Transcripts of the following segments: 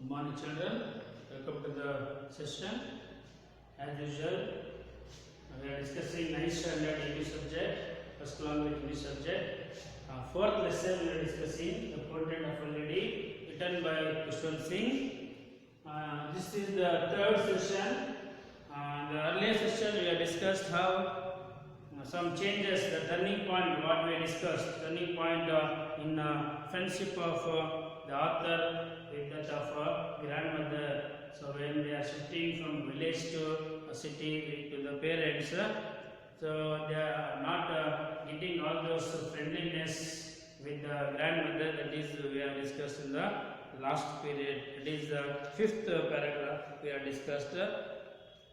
Good morning, children. Welcome to the session. As usual, we are discussing 9th standard English subject, first language English subject. Fourth lesson, we are discussing the portrait of a lady, written by Kushwant Singh. This is the third session. The earlier session, we have discussed how some changes, the turning point, what we discussed, turning point in friendship of the author with that of grandmother. So when they are shifting from village to a city to the parents, so they are not getting all those friendliness with the grandmother. That is, we have discussed in the last period. It is the fifth paragraph we have discussed.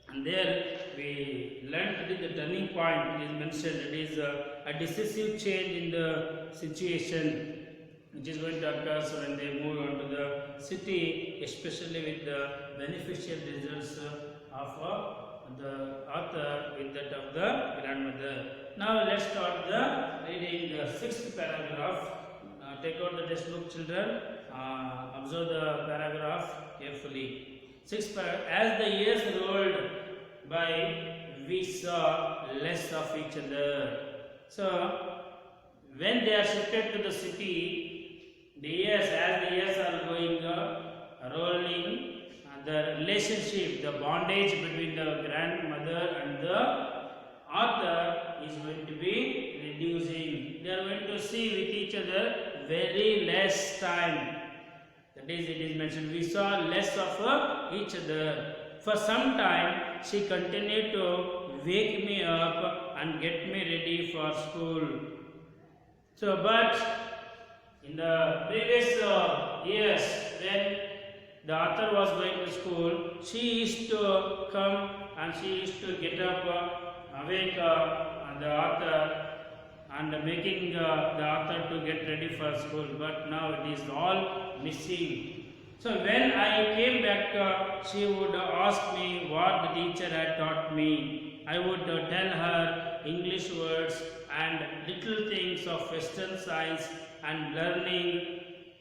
And there we learned that the turning point is mentioned. It is a decisive change in the situation which is going to occur when they move on to the city, especially with the beneficial results of the author with that of the grandmother. Now let's start the reading the sixth paragraph. Take out the textbook, children. Observe the paragraph carefully. Sixth paragraph. As the years rolled by, we saw less of each other. So when they are shifted to the city, the years, as the years are going rolling, the relationship, the bondage between the grandmother and the author is going to be reducing. They are going to see with each other very less time. That is, it is mentioned, we saw less of each other. For some time, she continued to wake me up and get me ready for school. So, but in the previous years, when the author was going to school, she used to come and she used to get up, awake the author and making the author to get ready for school. But now it is all missing. So when I came back, she would ask me what the teacher had taught me. I would tell her English words and little things of Western science and learning,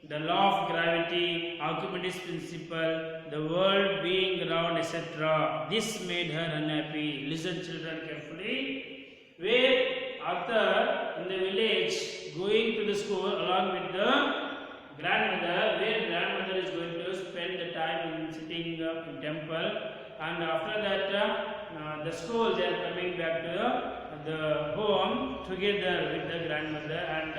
the law of gravity, Archimedes principle, the world being round, etc. This made her unhappy. Listen, children, carefully. Where author in the village going to the school along with the grandmother, where grandmother is going to spend the time in sitting in temple, and after that the school they are coming back to the home together with the grandmother, and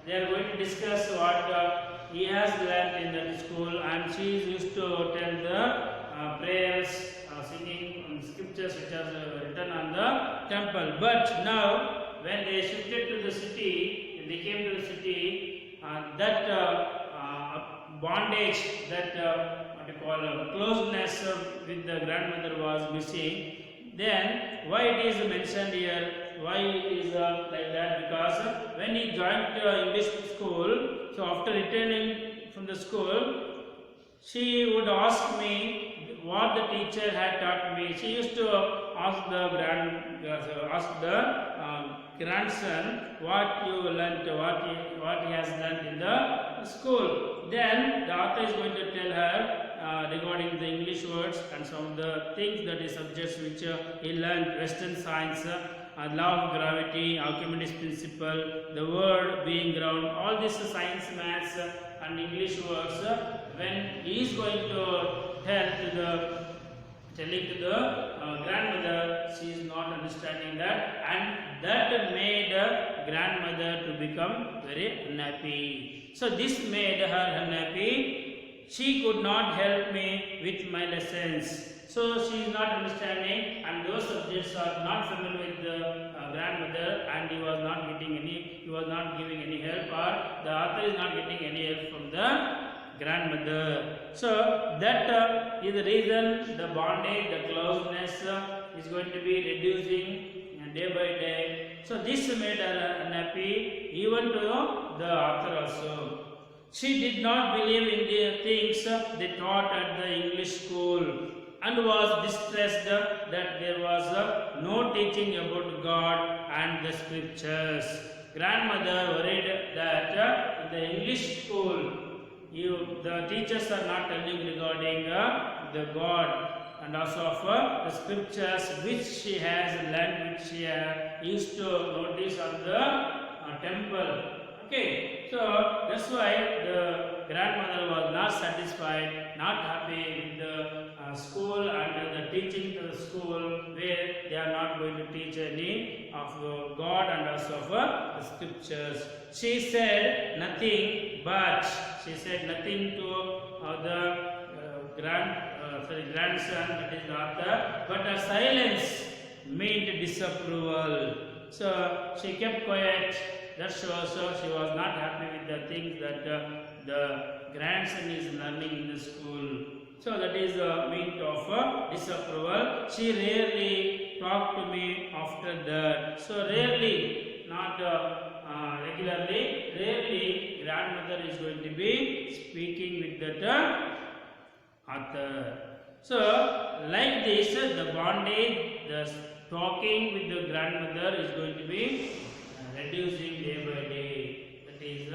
they are going to discuss what he has learned in the school, and she is used to tell the prayers, singing scriptures which are written on the temple. But now when they shifted to the city, they came to the city, that bondage, that what you call closeness with the grandmother was missing. Then why it is mentioned here? Why it is like that? Because when he joined English school, so after returning from the school, she would ask me what the teacher had taught me. She used to ask the grandson what you learnt, what he has learnt in the school. Then the author is going to tell her regarding the English words and some of the things, that is subjects which he learnt, Western science, law of gravity, Archimedes principle, the world being round, all these science, maths and English words. When he is going to telling to the grandmother, she is not understanding that, and that made grandmother to become very unhappy. So this made her unhappy. She could not help me with my lessons. So she is not understanding, and those subjects are not familiar with the grandmother, and he was not giving any help, or the author is not getting any help from the grandmother. So that is the reason the bondage, the closeness is going to be reducing day by day. So this made her unhappy, even to the author also. She did not believe in the things they taught at the English school, and was distressed that there was no teaching about God and the scriptures. Grandmother worried that in the English school the teachers are not telling regarding the God and also of the scriptures which she has learned, which she used to notice on the temple. Okay, so that's why the grandmother was not satisfied, not happy with the school and the teaching to the school where they are not going to teach any of God and also of the scriptures. She said nothing to the grandson, that is Arthur, but her silence meant disapproval. So she kept quiet. That shows she was not happy with the things that the grandson is learning in the school. So that is the meaning of disapproval. She rarely talked to me after that. So rarely, not regularly, rarely grandmother is going to be speaking with that author. So like this, the bondage, the talking with the grandmother is going to be reducing day by day. That is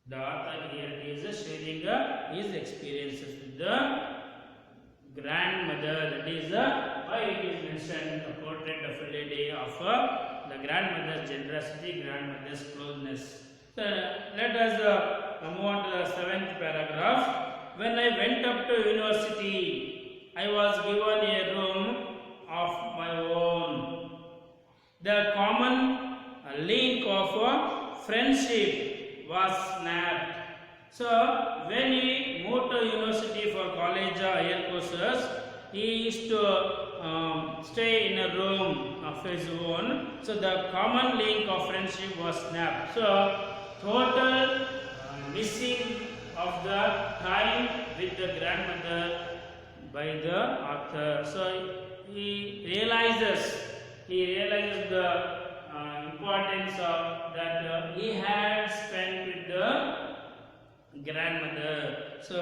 the author here is sharing his experiences with the grandmother. That is why it is mentioned a portrait of a lady of the grandmother's generosity, grandmother's closeness. So let us move on to the 7th paragraph. When I went up to university, I was given a room of my own. The common link of friendship was snapped. So when he moved to university for college higher courses, he used to stay in a room of his own. So the common link of friendship was snapped. So total missing of the time with the grandmother by the author. So he realizes the importance of that he had spent with the grandmother. So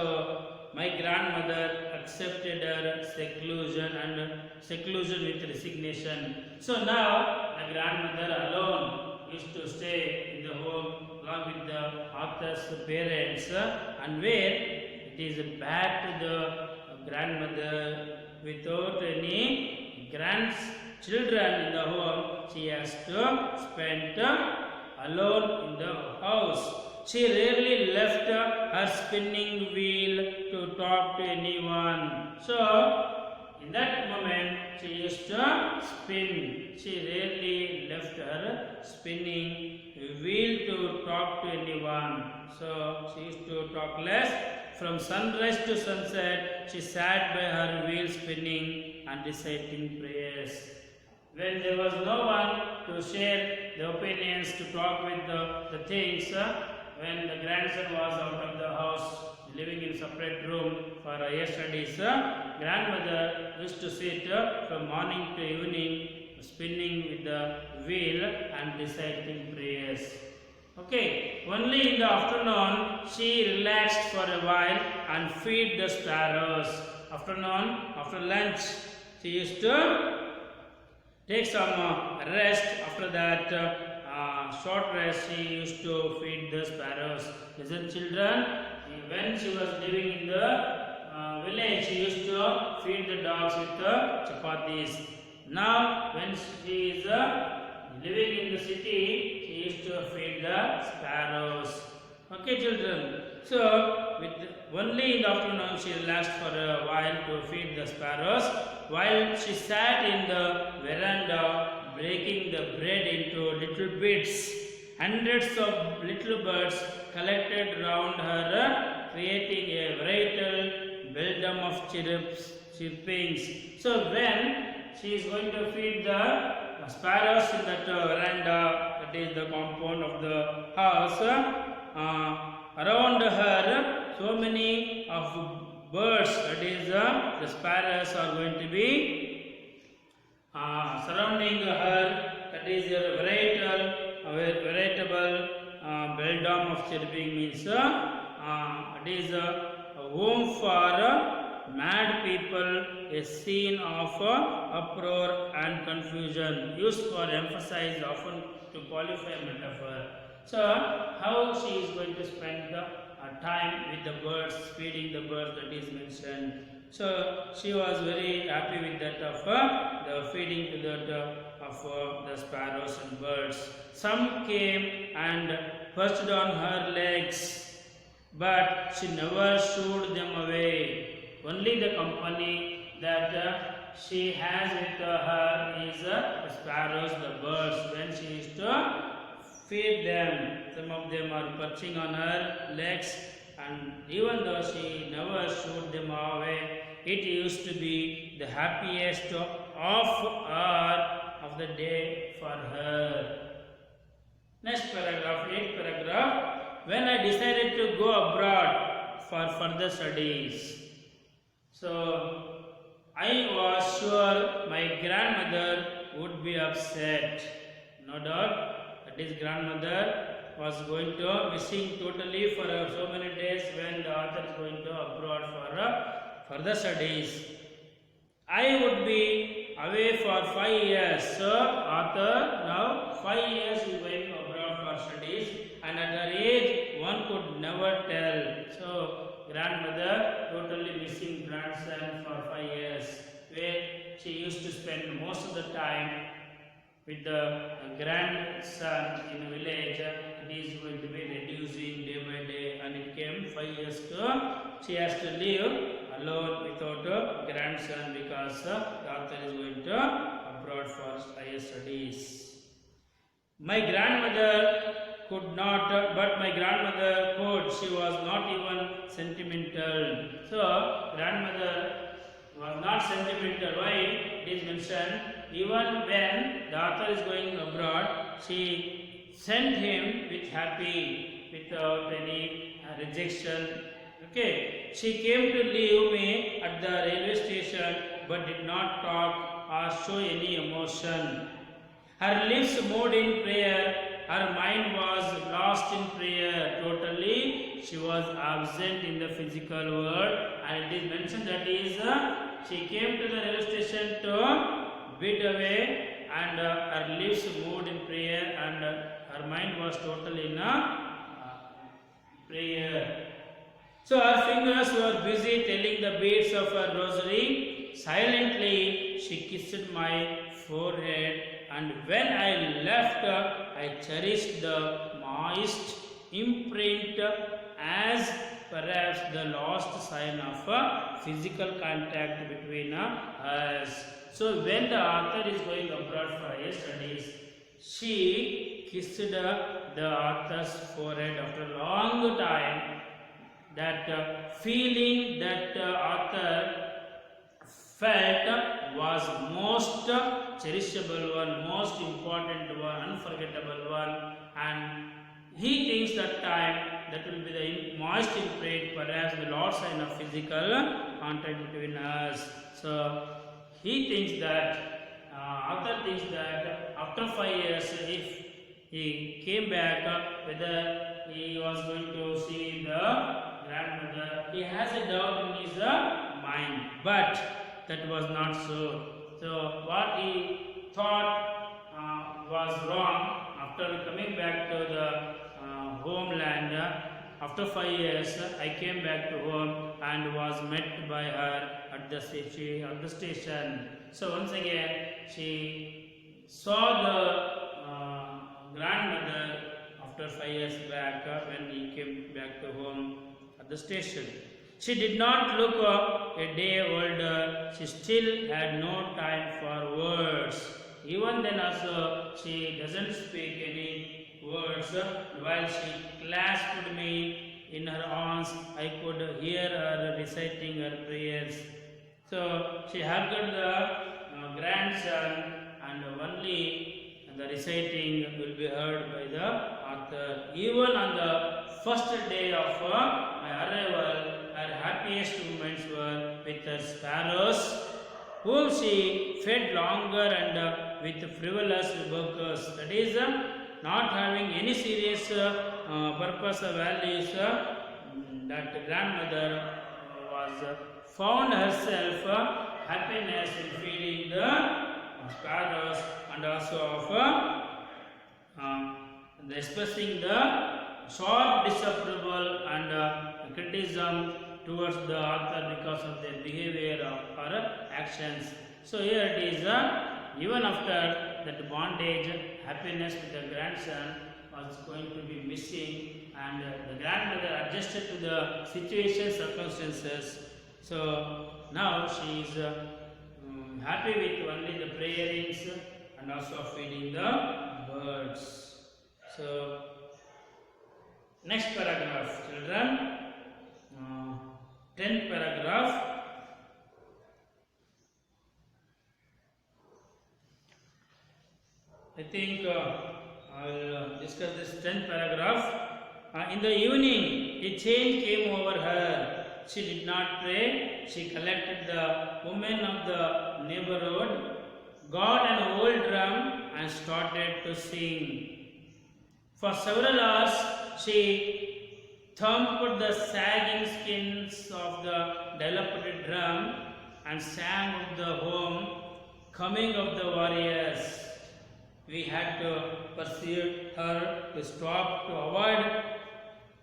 my grandmother accepted her seclusion with resignation. So now the grandmother alone used to stay in the home along with the author's parents, and where it is back to the grandmother without any grandchildren in the home. She has to spend alone in the house. She rarely left her spinning wheel to talk to anyone. So in that moment, she used to spin. She rarely left her spinning wheel to talk to anyone. So she used to talk less. From sunrise to sunset, she sat by her wheel spinning and reciting prayers. When there was no one to share the opinions, to talk with the things, when the grandson was out of the house, living in separate room for higher studies, grandmother used to sit from morning to evening spinning with the wheel and reciting prayers. Okay, only in the afternoon she relaxed for a while and feed the sparrows. Afternoon, after lunch, she used to take some rest. After that short rest, she used to feed the sparrows. Listen, children, when she was living in the village, she used to feed the dogs with chapatis. Now, when she is living in the city, she used to feed the sparrows. Okay, children. So, only in the afternoon she relaxed for a while to feed the sparrows, while she sat in the veranda breaking the bread into little bits. Hundreds of little birds collected round her, creating a veritable belldum of chirpings. So when she is going to feed the sparrows in that veranda, that is the compound of the house, around her so many of birds, that is the sparrows, are going to be surrounding her. That is a veritable belldom of chirping, means it is a home for mad people, a scene of uproar and confusion, used for emphasize, often to qualify a metaphor. So how she is going to spend the time with the birds, feeding the birds, that is mentioned. So she was very happy with that of the feeding to the sparrows and birds. Some came and perched on her legs, but she never shooed them away. Only the company that she has with her is the sparrows, the birds. When she used to feed them, some of them are perching on her legs, and even though she never shooed them away, it used to be the happiest hour of the day for her. Next paragraph, 8th paragraph. When I decided to go abroad for further studies, so I was sure my grandmother would be upset. No doubt, that is, grandmother was going to missing totally for so many days when the author is going to abroad for further studies. I would be away for 5 years. So author now 5 years is going abroad for studies, and at her age one could never tell. So grandmother totally missing grandson for 5 years, where she used to spend most of the time with the grandson in a village. It is going to be reducing day by day, and it came 5 years to she has to live alone without a grandson because the author is going to abroad for higher studies. My grandmother could not, but my grandmother could. She was not even sentimental. So grandmother was not sentimental. Why? It is mentioned, even when the author is going abroad, she sent him with happy, without any rejection. Okay, she came to leave me at the railway station, but did not talk or show any emotion. Her lips moved in prayer. Her mind was lost in prayer. Totally, she was absent in the physical world. And it is mentioned that is, she came to the railway station to bid away, and her lips moved in prayer, and her mind was totally in prayer. So her fingers were busy telling the beads of her rosary. Silently, she kissed my forehead, and when I left, I cherished the moist imprint as perhaps the last sign of physical contact between us. So when the author is going abroad for higher studies, she kissed the author's forehead after a long time. That feeling that author felt was most cherishable one, most important one, unforgettable one, and he thinks that time that will be the moist imprint, perhaps the last sign of physical contact between us. So he thinks that, author thinks that after 5 years, if he came back, whether he was going to see the grandmother, he has a doubt in his mind, but that was not so. So what he thought was wrong. After coming back to the homeland, after 5 years, I came back to home and was met by her at the station. So once again, she saw the grandmother after 5 years back when he came back to home at the station. She did not look a day older. She still had no time for words. Even then also, she doesn't speak any words. While she clasped me in her arms, I could hear her reciting her prayers. So she hugged the grandson, and only the reciting will be heard by the author. Even on the first day of my arrival, her happiest moments were with her sparrows, whom she fed longer and with frivolous workers. That is, not having any serious purpose or values. That grandmother was found herself happiness in feeding the sparrows and also of expressing the sharp disapproval and criticism towards the author because of their behavior or actions. So here it is, even after that bondage, happiness with the grandson was going to be missing, and the grandmother adjusted to the situation, circumstances. So now she is happy with only the prayerings and also feeding the birds. So next paragraph, children. 10th paragraph. I think I will discuss this 10th paragraph. In the evening, a change came over her. She did not pray. She collected the women of the neighborhood, got an old drum, and started to sing. For several hours, she thumped the sagging skins of the developed drum and sang of the home coming of the warriors. We had to persuade her to stop to avoid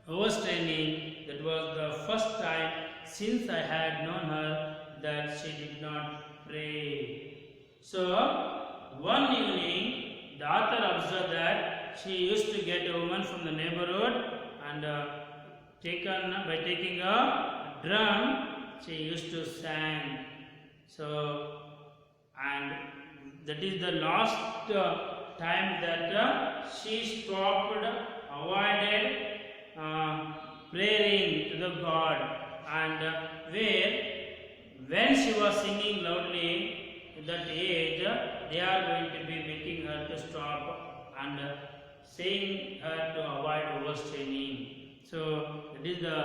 overstraining. That was the first time since I had known her that she did not pray. So, one evening, the author observed that she used to get a woman from the neighborhood and by taking a drum, she used to sing. So, and that is the last time that she stopped, avoided praying to the God, and when she was singing loudly at that age, they are going to be making her to stop and saying her to avoid overstraining. So that is the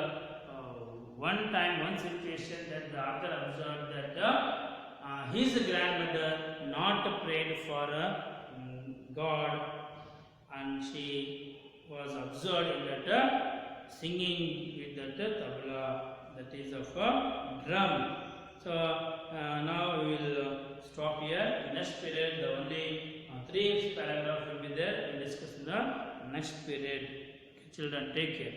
one situation that the author observed that his grandmother not prayed for God, and she was observed in that singing with that tabla, that is of a drum. So now we will stop here. Next period, the only 3 paragraph will be there. We will discuss in the next period. Children, take care.